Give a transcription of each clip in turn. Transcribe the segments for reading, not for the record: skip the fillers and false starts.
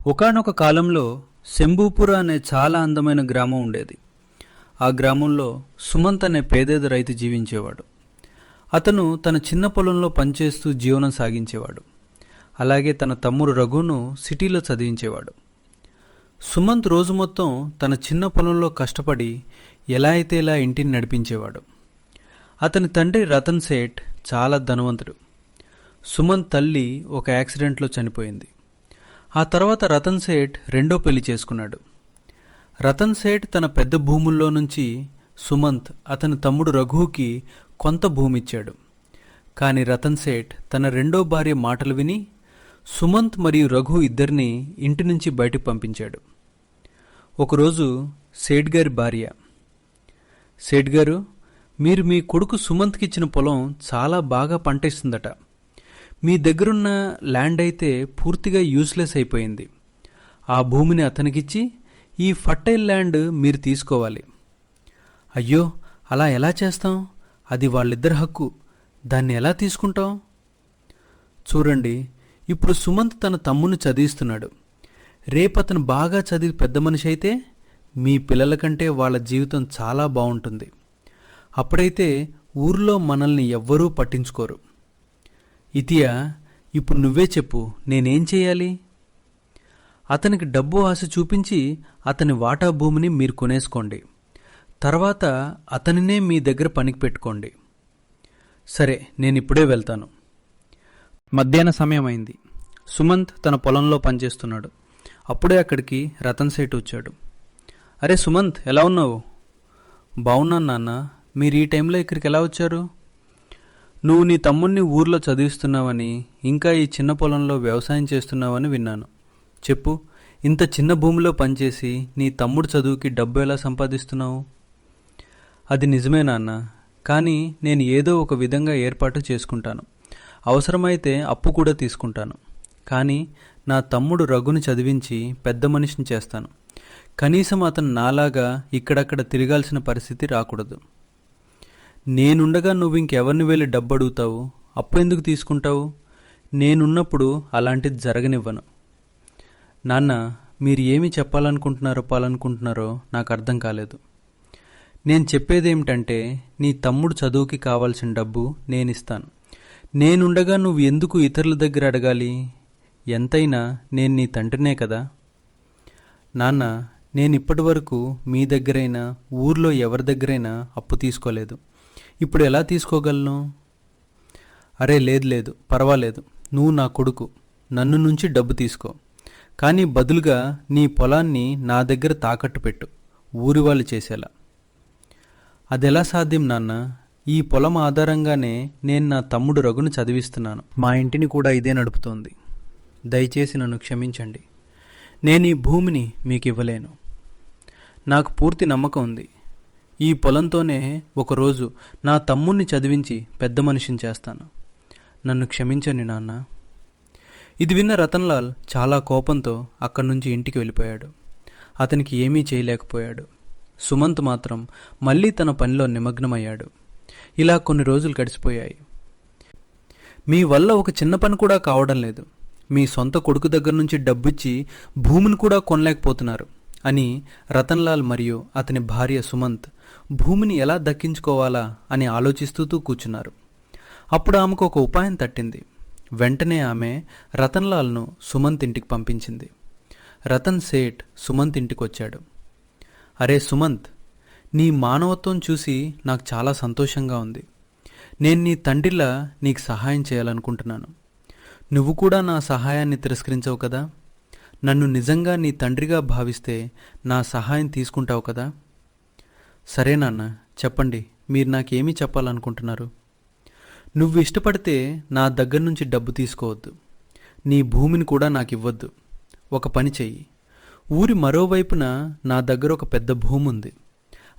ఒకానొక కాలంలో శంభూపుర అనే చాలా అందమైన గ్రామం ఉండేది. ఆ గ్రామంలో సుమంత్ అనే పేదేద రైతు జీవించేవాడు. అతను తన చిన్న పొలంలో పనిచేస్తూ జీవనం సాగించేవాడు. అలాగే తన తమ్ముడు రఘును సిటీలో చదివించేవాడు. సుమంత్ రోజు మొత్తం తన చిన్న పొలంలో కష్టపడి ఎలా అయితే ఇలా ఇంటిని నడిపించేవాడు. అతని తండ్రి రతన్ సేఠ్ చాలా ధనవంతుడు. సుమంత్ తల్లి ఒక యాక్సిడెంట్లో చనిపోయింది. ఆ తర్వాత రతన్ సేఠ్ రెండో పెళ్లి చేసుకున్నాడు. రతన్ సేఠ్ తన పెద్ద భూముల్లో నుంచి సుమంత్ అతని తమ్ముడు రఘుకి కొంత భూమి ఇచ్చాడు. కానీ రతన్ సేఠ్ తన రెండో భార్య మాటలు విని సుమంత్ మరియు రఘు ఇద్దరిని ఇంటి నుంచి బయటకు పంపించాడు. ఒకరోజు సేఠ్ గారి భార్య, సేఠ్ గారు, మీరు మీ కొడుకు సుమంత్కి ఇచ్చిన పొలం చాలా బాగా పంటేస్తుందట. మీ దగ్గరున్న ల్యాండ్ అయితే పూర్తిగా యూస్లెస్ అయిపోయింది. ఆ భూమిని అతనికిచ్చి ఈ ఫర్టైల్ ల్యాండ్ మీరు తీసుకోవాలి. అయ్యో, అలా ఎలా చేస్తాం? అది వాళ్ళిద్దరి హక్కు. దాన్ని ఎలా తీసుకుంటాం? చూడండి, ఇప్పుడు సుమంత్ తన తమ్ముని చదివిస్తున్నాడు. రేపతను బాగా చదివి పెద్ద మనిషి అయితే మీ పిల్లల కంటే వాళ్ళ జీవితం చాలా బాగుంటుంది. అప్పుడైతే ఊర్లో మనల్ని ఎవ్వరూ పట్టించుకోరు. ఇతియా, ఇప్పుడు నువ్వే చెప్పు, నేనేం చేయాలి? అతనికి డబ్బు ఆశ చూపించి అతని వాటా భూమిని మీరు కొనేసుకోండి. తర్వాత అతనినే మీ దగ్గర పనికి పెట్టుకోండి. సరే, నేనిప్పుడే వెళ్తాను. మధ్యాహ్న సమయం అయింది. సుమంత్ తన పొలంలో పనిచేస్తున్నాడు. అప్పుడే అక్కడికి రతన్ సేఠ్ వచ్చాడు. అరే సుమంత్, ఎలా ఉన్నావు? బాగున్నాను నాన్న. మీరు ఈ టైంలో ఇక్కడికి ఎలా వచ్చారు? నువ్వు నీ తమ్ముడిని ఊర్లో చదివిస్తున్నావని, ఇంకా ఈ చిన్న పొలంలో వ్యవసాయం చేస్తున్నావని విన్నాను. చెప్పు, ఇంత చిన్న భూమిలో పనిచేసి నీ తమ్ముడు చదువుకి డబ్బు ఎలా సంపాదిస్తున్నావు? అది నిజమే నాన్న, కానీ నేను ఏదో ఒక విధంగా ఏర్పాటు చేసుకుంటాను. అవసరమైతే అప్పు కూడా తీసుకుంటాను. కానీ నా తమ్ముడు రఘుని చదివించి పెద్ద మనిషిని చేస్తాను. కనీసం అతను నాలాగా ఇక్కడక్కడ తిరగాల్సిన పరిస్థితి రాకూడదు. నేనుండగా నువ్వు ఇంకెవరిని వెళ్ళి డబ్బు అడుగుతావు? అప్పు ఎందుకు తీసుకుంటావు? నేనున్నప్పుడు అలాంటిది జరగనివ్వను. నాన్న, మీరు ఏమి చెప్పాలనుకుంటున్నారో నాకు అర్థం కాలేదు. నేను చెప్పేదేమిటంటే, నీ తమ్ముడు చదువుకి కావాల్సిన డబ్బు నేనిస్తాను. నేనుండగా నువ్వు ఎందుకు ఇతరుల దగ్గర అడగాలి? ఎంతైనా నేను నీ తండ్రినే కదా. నాన్న, నేను ఇప్పటి వరకు మీ దగ్గరైనా ఊర్లో ఎవరి దగ్గరైనా అప్పు తీసుకోలేదు. ఇప్పుడు ఎలా తీసుకోగలను? అరే లేదు, పర్వాలేదు. నువ్వు నా కొడుకు, నన్ను నుంచి డబ్బు తీసుకో. కానీ బదులుగా నీ పొలాన్ని నా దగ్గర తాకట్టు పెట్టు, ఊరి వాళ్ళు చేసేలా. అదెలా సాధ్యం నాన్న? ఈ పొలం ఆధారంగానే నేను నా తమ్ముడు రఘును చదివిస్తున్నాను. మా ఇంటిని కూడా ఇదే నడుపుతోంది. దయచేసి నన్ను క్షమించండి. నేను ఈ భూమిని మీకు ఇవ్వలేను. నాకు పూర్తి నమ్మకం ఉంది. ఈ పొలంతోనే ఒకరోజు నా తమ్ముణ్ణి చదివించి పెద్ద మనిషిని చేస్తాను. నన్ను క్షమించండి నాన్న. ఇది విన్న రతన్లాల్ చాలా కోపంతో అక్కడి నుంచి ఇంటికి వెళ్ళిపోయాడు. అతనికి ఏమీ చేయలేకపోయాడు. సుమంత్ మాత్రం మళ్ళీ తన పనిలో నిమగ్నమయ్యాడు. ఇలా కొన్ని రోజులు గడిచిపోయాయి. మీ వల్ల ఒక చిన్న పని కూడా కావడం లేదు. మీ సొంత కొడుకు దగ్గర నుంచి డబ్బిచ్చి భూమిని కూడా కొనలేకపోతున్నారు అని రతన్లాల్ మరియు అతని భార్య సుమంత్ భూమిని ఎలా దక్కించుకోవాలా అని ఆలోచిస్తూ కూర్చున్నారు. అప్పుడు ఆమెకు ఒక ఉపాయం తట్టింది. వెంటనే ఆమె రతన్లాల్ను సుమంత్ ఇంటికి పంపించింది. రతన్ సేఠ్ సుమంత్ ఇంటికి వచ్చాడు. అరే సుమంత్, నీ మానవత్వం చూసి నాకు చాలా సంతోషంగా ఉంది. నేను నీ తండ్రిలా నీకు సహాయం చేయాలనుకుంటున్నాను. నువ్వు కూడా నా సహాయాన్ని తిరస్కరించవు కదా. నన్ను నిజంగా నీ తండ్రిగా భావిస్తే నా సహాయం తీసుకుంటావు కదా. సరే నాన్న, చెప్పండి, మీరు నాకేమీ చెప్పాలనుకుంటున్నారు? నువ్వు ఇష్టపడితే నా దగ్గర నుంచి డబ్బు తీసుకోవద్దు. నీ భూమిని కూడా నాకు ఇవ్వద్దు. ఒక పని చెయ్యి. ఊరి మరోవైపున నా దగ్గర ఒక పెద్ద భూమి ఉంది.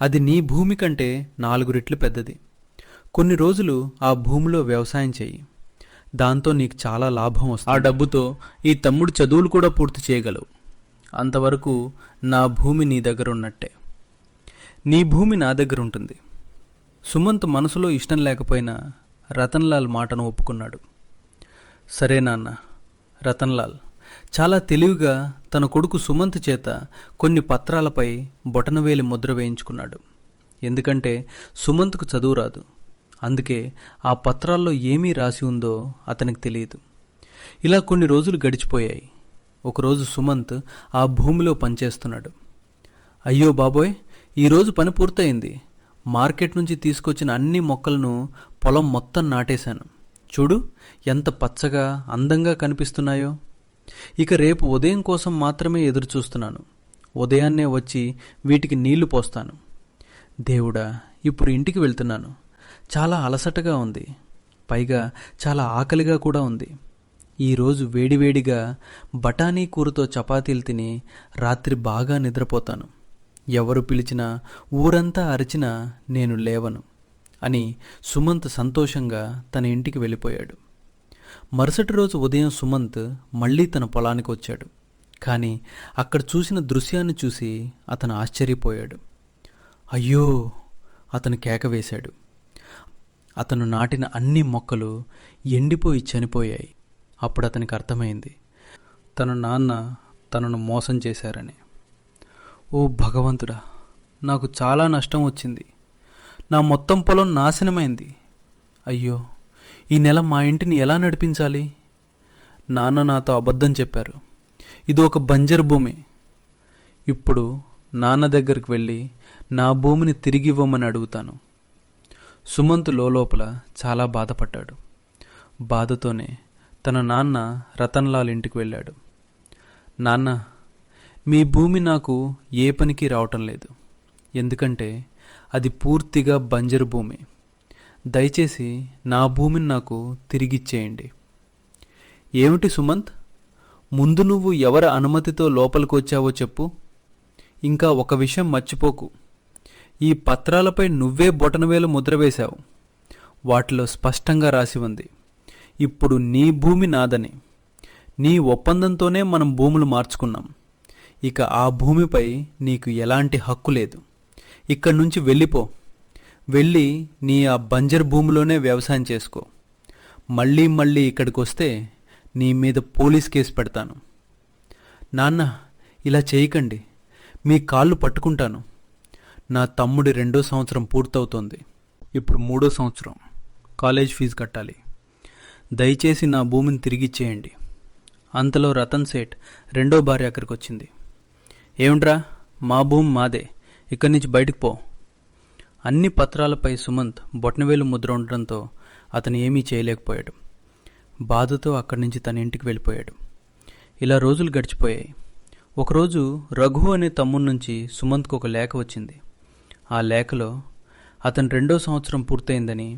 అది నీ భూమి కంటే 4 రెట్లు పెద్దది. కొన్ని రోజులు ఆ భూమిలో వ్యవసాయం చెయ్యి. దాంతో నీకు చాలా లాభం వస్తుంది. ఆ డబ్బుతో ఈ తమ్ముడు చదువులు కూడా పూర్తి చేయగలవు. అంతవరకు నా భూమి నీ దగ్గర ఉన్నట్టే. నీ భూమి నా దగ్గర ఉంటుంది. సుమంత్ మనసులో ఇష్టం లేకపోయినా రతన్లాల్ మాటను ఒప్పుకున్నాడు. సరే నాన్న. రతన్లాల్, చాలా తెలివిగా తన కొడుకు సుమంత్ చేత కొన్ని పత్రాలపై బొటనవేలి ముద్ర వేయించుకున్నాడు. ఎందుకంటే సుమంత్కు చదువు రాదు. అందుకే ఆ పత్రాల్లో ఏమీ రాసి ఉందో అతనికి తెలియదు. ఇలా కొన్ని రోజులు గడిచిపోయాయి. ఒకరోజు సుమంత్ ఆ భూమిలో పనిచేస్తున్నాడు. అయ్యో బాబోయ్, ఈరోజు పని పూర్తయింది. మార్కెట్ నుంచి తీసుకొచ్చిన అన్ని మొక్కలను పొలం మొత్తం నాటేశాను. చూడు ఎంత పచ్చగా అందంగా కనిపిస్తున్నాయో. ఇక రేపు ఉదయం కోసం మాత్రమే ఎదురు చూస్తున్నాను. ఉదయాన్నే వచ్చి వీటికి నీళ్లు పోస్తాను. దేవుడా, ఇప్పుడు ఇంటికి వెళ్తున్నాను. చాలా అలసటగా ఉంది. పైగా చాలా ఆకలిగా కూడా ఉంది. ఈరోజు వేడివేడిగా బఠానీ కూరతో చపాతీలు తిని రాత్రి బాగా నిద్రపోతాను. ఎవరు పిలిచినా, ఊరంతా అరిచినా నేను లేవను అని సుమంత్ సంతోషంగా తన ఇంటికి వెళ్ళిపోయాడు. మరుసటి రోజు ఉదయం సుమంత్ మళ్ళీ తన పొలానికి వచ్చాడు. కానీ అక్కడ చూసిన దృశ్యాన్ని చూసి అతను ఆశ్చర్యపోయాడు. అయ్యో, అతను కేక వేశాడు. అతను నాటిన అన్ని మొక్కలు ఎండిపోయి చనిపోయాయి. అప్పుడు అతనికి అర్థమైంది, తన నాన్న తనను మోసం చేశారని. ఓ భగవంతుడా, నాకు చాలా నష్టం వచ్చింది. నా మొత్తం పొలం నాశనమైంది. అయ్యో, ఈ నెల మా ఇంటిని ఎలా నడిపించాలి? నాన్న నాతో అబద్ధం చెప్పారు. ఇది ఒక బంజరు భూమి. ఇప్పుడు నాన్న దగ్గరికి వెళ్ళి నా భూమిని తిరిగి ఇవ్వమని అడుగుతాను. సుమంత్ లోపల చాలా బాధపడ్డాడు. బాధతోనే తన నాన్న రతన్లాల్ ఇంటికి వెళ్ళాడు. నాన్న, మీ భూమి నాకు ఏ పనికి రావటం లేదు. ఎందుకంటే అది పూర్తిగా బంజరు భూమి. దయచేసి నా భూమిని నాకు తిరిగిచ్చేయండి. ఏమిటి సుమంత్, ముందు నువ్వు ఎవరి అనుమతితో లోపలికి వచ్చావో చెప్పు. ఇంకా ఒక విషయం మర్చిపోకు. ఈ పత్రాలపై నువ్వే బొటనవేలు ముద్ర వేశావు. వాటిలో స్పష్టంగా రాసి ఉంది, ఇప్పుడు నీ భూమి నాదని. నీ ఒప్పందంతోనే మనం భూములు మార్చుకున్నాం. ఇక ఆ భూమిపై నీకు ఎలాంటి హక్కు లేదు. ఇక్కడి నుంచి వెళ్ళిపో. వెళ్ళి నీ ఆ బంజర్ భూమిలోనే వ్యవసాయం చేసుకో. మళ్ళీ మళ్ళీ ఇక్కడికి వస్తే నీ మీద పోలీస్ కేసు పెడతాను. నాన్న, ఇలా చేయకండి. మీ కాళ్ళు పట్టుకుంటాను. నా తమ్ముడి 2వ సంవత్సరం పూర్తవుతోంది. ఇప్పుడు 3వ సంవత్సరం. కాలేజ్ ఫీజు కట్టాలి. దయచేసి నా భూమిని తిరిగిచ్చేయండి. అంతలో రతన్ సేఠ్ 2వ భార్య అక్కడికి వచ్చింది. ఏమిట్రా, మా భూమి మాదే, ఇక్కడి నుంచి బయటకు పో. అన్ని పత్రాలపై సుమంత్ బొటనవేలు ముద్ర ఉండడంతో అతను ఏమీ చేయలేకపోయాడు. బాధతో అక్కడి నుంచి తన ఇంటికి వెళ్ళిపోయాడు. ఇలా రోజులు గడిచిపోయాయి. ఒకరోజు రఘు అనే తమ్ముడి నుంచి సుమంత్కు ఒక లేఖ వచ్చింది. ఆ లేఖలో అతను 2వ సంవత్సరం పూర్తయిందని,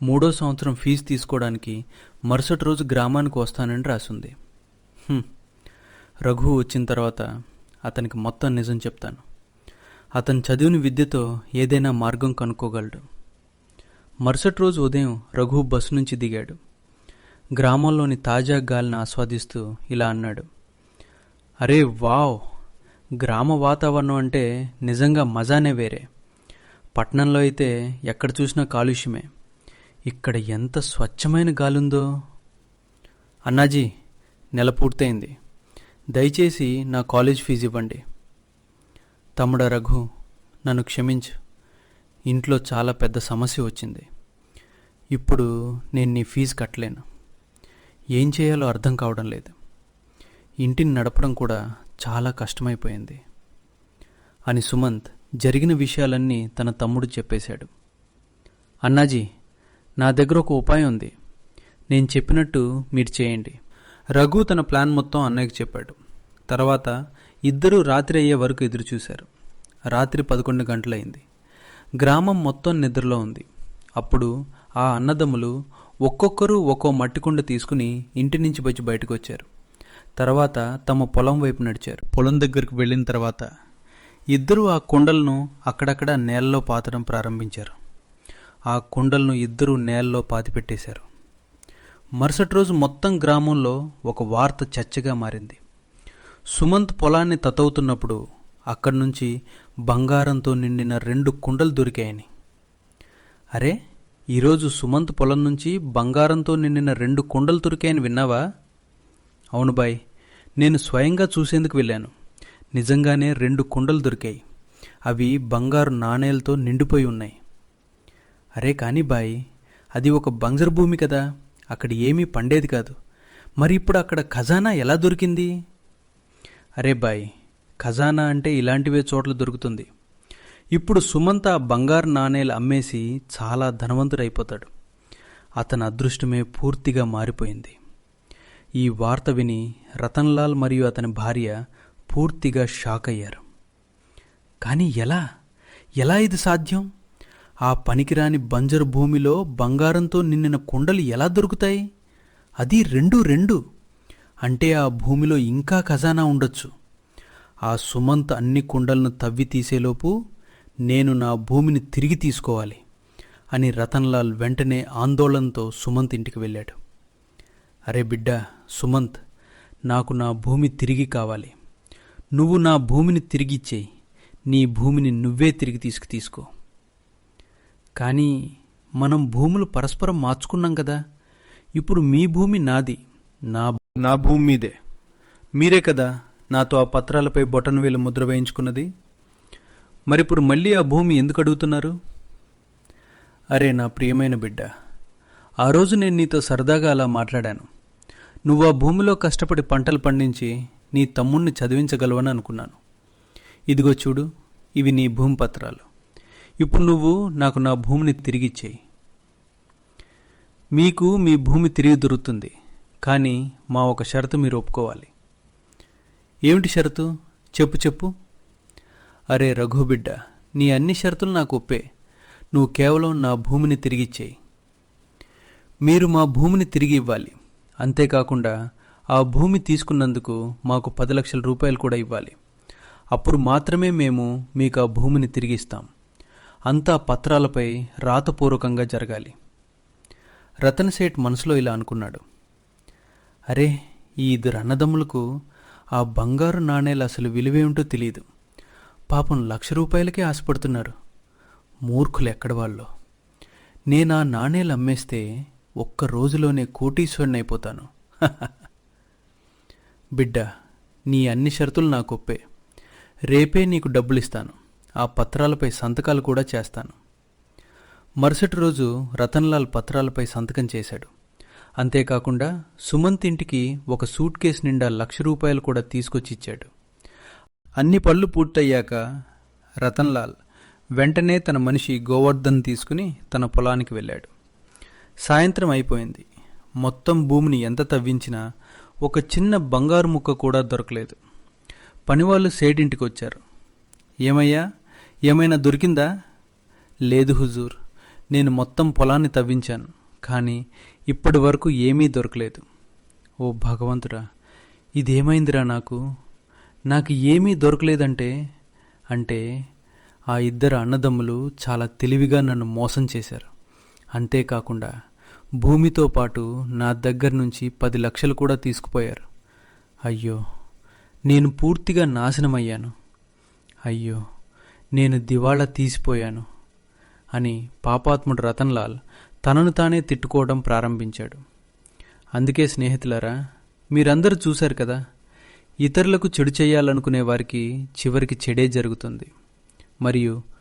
3వ సంవత్సరం ఫీజు తీసుకోవడానికి మరుసటి రోజు గ్రామానికి వస్తానని రాసింది. రఘు వచ్చిన తర్వాత అతనికి మొత్తం నిజం చెప్తాను. అతను చదివిన విద్యతో ఏదైనా మార్గం కనుక్కోగలడు. మరుసటి రోజు ఉదయం రఘు బస్సు నుంచి దిగాడు. గ్రామంలోని తాజా గాలిని ఆస్వాదిస్తూ ఇలా అన్నాడు. అరే వావ్, గ్రామ వాతావరణం అంటే నిజంగా మజానే వేరే. పట్టణంలో అయితే ఎక్కడ చూసినా కాలుష్యమే. ఇక్కడ ఎంత స్వచ్ఛమైన గాలుందో. అన్నాజీ, నెల పూర్తయింది. దయచేసి నా కాలేజ్ ఫీజు ఇవ్వండి. తమ్ముడా రఘు, నన్ను క్షమించు. ఇంట్లో చాలా పెద్ద సమస్య వచ్చింది. ఇప్పుడు నేను నీ ఫీజు కట్టలేను. ఏం చేయాలో అర్థం కావడం లేదు. ఇంటిని నడపడం కూడా చాలా కష్టమైపోయింది అని సుమంత్ జరిగిన విషయాలన్నీ తన తమ్ముడు చెప్పేశాడు. అన్నాజీ, నా దగ్గర ఒక ఉపాయం ఉంది. నేను చెప్పినట్టు మీరు చేయండి. రఘు తన ప్లాన్ మొత్తం అన్నయ్యకి చెప్పాడు. తర్వాత ఇద్దరూ రాత్రి అయ్యే వరకు ఎదురుచూశారు. రాత్రి 11 గంటలైంది. గ్రామం మొత్తం నిద్రలో ఉంది. అప్పుడు ఆ అన్నదమ్ములు ఒక్కొక్కరు ఒక్కో మట్టికుండ తీసుకుని ఇంటి నుంచి వచ్చి బయటకు వచ్చారు. తర్వాత తమ పొలం వైపు నడిచారు. పొలం దగ్గరికి వెళ్ళిన తర్వాత ఇద్దరూ ఆ కుండలను అక్కడక్కడ నేలలో పాతడం ప్రారంభించారు. ఆ కుండలను ఇద్దరూ నేలలో పాతిపెట్టేశారు. మరుసటి రోజు మొత్తం గ్రామంలో ఒక వార్త చర్చగా మారింది. సుమంత్ పొలాన్ని తతవుతున్నప్పుడు అక్కడి నుంచి బంగారంతో నిండిన 2 కుండలు దొరికాయని. అరే, ఈరోజు సుమంత్ పొలం నుంచి బంగారంతో నిండిన 2 కుండలు దొరికాయని విన్నావా? అవును బాయ్, నేను స్వయంగా చూసేందుకు వెళ్ళాను. నిజంగానే 2 కుండలు దొరికాయి. అవి బంగారు నాణేలతో నిండిపోయి ఉన్నాయి. అరే కానీ బాయ్, అది ఒక బంజరు భూమి కదా, అక్కడ ఏమీ పండేది కాదు. మరి ఇప్పుడు అక్కడ ఖజానా ఎలా దొరికింది? అరే బాయ్, ఖజానా అంటే ఇలాంటివే చోట్ల దొరుకుతుంది. ఇప్పుడు సుమంత్ ఆ బంగారు నాణేలు అమ్మేసి చాలా ధనవంతుడైపోతాడు. అతని అదృష్టమే పూర్తిగా మారిపోయింది. ఈ వార్త విని రతన్లాల్ మరియు అతని భార్య పూర్తిగా షాక్ అయ్యారు. కానీ ఎలా ఇది సాధ్యం? ఆ పనికిరాని బంజరు భూమిలో బంగారంతో నిండిన కుండలు ఎలా దొరుకుతాయి? అది రెండు అంటే ఆ భూమిలో ఇంకా ఖజానా ఉండొచ్చు. ఆ సుమంత్ అన్ని కుండలను తవ్వి తీసేలోపు నేను నా భూమిని తిరిగి తీసుకోవాలి అని రతన్లాల్ వెంటనే ఆందోళనతో సుమంత్ ఇంటికి వెళ్ళాడు. అరే బిడ్డా సుమంత్, నాకు నా భూమి తిరిగి కావాలి. నువ్వు నా భూమిని తిరిగిచ్చేయి. నీ భూమిని నువ్వే తిరిగి తీసుకో. కానీ మనం భూములు పరస్పరం మార్చుకున్నాం కదా. ఇప్పుడు మీ భూమి నాది, నా భూమి మీదే. మీరే కదా నాతో ఆ పత్రాలపై బొటనవేలు ముద్ర వేయించుకున్నది. మరిప్పుడు మళ్ళీ ఆ భూమి ఎందుకు అడుగుతున్నారు? అరే నా ప్రియమైన బిడ్డ, ఆ రోజు నేను నీతో సరదాగా అలా మాట్లాడాను. నువ్వు ఆ భూమిలో కష్టపడి పంటలు పండించి నీ తమ్ముణ్ణి చదివించగలవని అనుకున్నాను. ఇదిగో చూడు, ఇవి నీ భూమి పత్రాలు. ఇప్పుడు నువ్వు నాకు నా భూమిని తిరిగిచ్చేయి. మీకు మీ భూమి తిరిగి దొరుకుతుంది, కానీ మా ఒక షరతు మీరు ఒప్పుకోవాలి. ఏమిటి షరతు? చెప్పు. అరే రఘు బిడ్డ, నీ అన్ని షరతులు నాకు ఒప్పే. నువ్వు కేవలం నా భూమిని తిరిగిచ్చేయి. మీరు మా భూమిని తిరిగి ఇవ్వాలి. అంతేకాకుండా ఆ భూమి తీసుకున్నందుకు మాకు 10 లక్షల రూపాయలు కూడా ఇవ్వాలి. అప్పుడు మాత్రమే మేము మీకు ఆ భూమిని తిరిగిస్తాం. అంతా పత్రాలపై రాతపూర్వకంగా జరగాలి. రతన్ సేఠ్ మనసులో ఇలా అనుకున్నాడు. అరే, ఈ 2 అన్నదమ్ములకు ఆ బంగారు నాణేలు అసలు విలువేమిటో తెలియదు. పాపం 1,00,000 రూపాయలకే ఆశపడుతున్నారు. మూర్ఖులు ఎక్కడి వాళ్ళో. నేనా నాణేలు అమ్మేస్తే ఒక్క రోజులోనే కోటీశ్వరుని అయిపోతాను. బిడ్డ, నీ అన్ని షరతులు నాకు ఒప్పే. రేపే నీకు డబ్బులిస్తాను. ఆ పత్రాలపై సంతకాలు కూడా చేస్తాను. మరుసటి రోజు రతన్లాల్ పత్రాలపై సంతకం చేశాడు. అంతేకాకుండా సుమంత్ ఇంటికి ఒక సూట్ కేసు నిండా 1,00,000 రూపాయలు కూడా తీసుకొచ్చి ఇచ్చాడు. అన్ని పనులు పూర్తయ్యాక రతన్లాల్ వెంటనే తన మనిషి గోవర్ధన్ తీసుకుని తన పొలానికి వెళ్ళాడు. సాయంత్రం అయిపోయింది. మొత్తం భూమిని ఎంత తవ్వించినా ఒక చిన్న బంగారు ముక్క కూడా దొరకలేదు. పనివాళ్ళు సేటింటికి వచ్చారు. ఏమయ్యా, ఏమైనా దొరికిందా? లేదు హుజూర్, నేను మొత్తం పొలాన్ని తవ్వించాను, కానీ ఇప్పటి వరకు ఏమీ దొరకలేదు. ఓ భగవంతుడా, ఇదేమైందిరా నాకు ఏమీ దొరకలేదంటే అంటే ఆ 2 అన్నదమ్ములు చాలా తెలివిగా నన్ను మోసం చేశారు. అంతేకాకుండా భూమితో పాటు నా దగ్గర నుంచి 10 లక్షలు కూడా తీసుకుపోయారు. అయ్యో, నేను పూర్తిగా నాశనమయ్యాను. అయ్యో, నేను దివాళా తీసిపోయాను అని పాపాత్ముడు రతన్లాల్ తనను తానే తిట్టుకోవడం ప్రారంభించాడు. అందుకే స్నేహితులారా, మీరందరూ చూశారు కదా, ఇతరులకు చెడు చేయాలనుకునే వారికి చివరికి చెడే జరుగుతుంది. మరియు